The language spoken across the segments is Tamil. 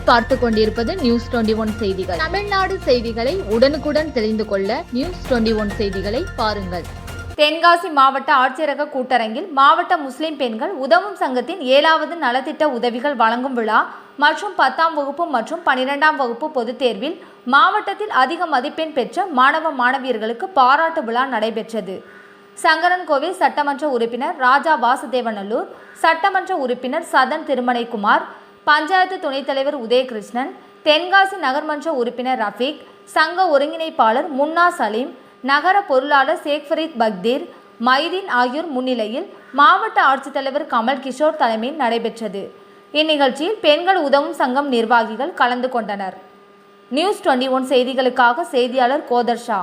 நீங்கள் பார்த்து கொண்டிருப்பது நியூஸ் 21 செய்திகள். தமிழ்நாடு செய்திகளை உடனுக்குடன் தெரிந்து கொள்ள நியூஸ் 21 செய்திகளை பாருங்கள். தென்காசி மாவட்ட ஆட்சியரக கூட்டரங்கில் மாவட்ட முஸ்லிம் பெண்கள் உதவும் சங்கத்தின் 7வது நலத்திட்ட உதவிகள் வழங்கும் விழா மற்றும் 10ஆம் வகுப்பு மற்றும் 12ஆம் வகுப்பு பொதுத் தேர்வில் மாவட்டத்தில் அதிக மதிப்பெண் பெற்ற மாணவ மாணவியர்களுக்கு பாராட்டு விழா நடைபெற்றது. சங்கரன்கோவில் சட்டமன்ற உறுப்பினர் ராஜா வாசுதேவநல்லூர், சட்டமன்ற உறுப்பினர் சதன் திருமலைக்குமார், பஞ்சாயத்து துணைத் தலைவர் உதயகிருஷ்ணன், தென்காசி நகர்மன்ற உறுப்பினர் ரஃபீக், சங்க ஒருங்கிணைப்பாளர் முன்னா சலீம், நகர பொருளாளர் ஷேக் ஃபரீத் பக்தீர், மைதீன் ஆகியோர் முன்னிலையில் மாவட்ட ஆட்சித்தலைவர் கமல் கிஷோர் தலைமையில் நடைபெற்றது. இந்நிகழ்ச்சியில் பெண்கள் உதவும் சங்கம் நிர்வாகிகள் கலந்து கொண்டனர். நியூஸ் 21 செய்திகளுக்காக செய்தியாளர் கோதர்ஷா.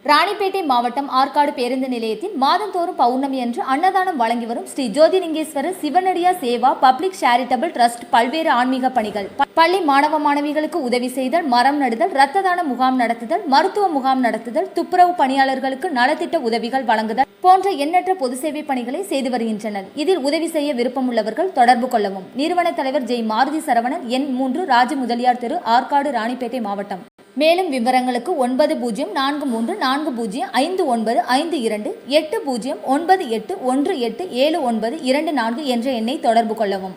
ராணிப்பேட்டை மாவட்டம் ஆற்காடு பேருந்து நிலையத்தில் மாதந்தோறும் பௌர்ணமி அன்று அன்னதானம் வழங்கி வரும் Sri Jothilingeswarar சிவனடியா Seva public charitable trust பல்வேறு ஆன்மீக பணிகள், பள்ளி மாணவ மாணவிகளுக்கு உதவி செய்தல், மரம் நடுதல், இரத்த தான முகாம் நடத்துதல், மருத்துவ முகாம் நடத்துதல், துப்புரவு பணியாளர்களுக்கு நலத்திட்ட உதவிகள் வழங்குதல் போன்ற எண்ணற்ற பொது சேவை பணிகளை செய்து வருகின்றனர். இதில் உதவி செய்ய விருப்பமுள்ளவர்கள் தொடர்பு கொள்ளவும். நிறுவன தலைவர் ஜெய் மாருதி சரவணன், எண் 3, ராஜ முதலியார் தெரு, ஆற்காடு, ராணிப்பேட்டை மாவட்டம். மேலும் விவரங்களுக்கு 9040405952 80981817 என்ற எண்ணை தொடர்பு கொள்ளவும்.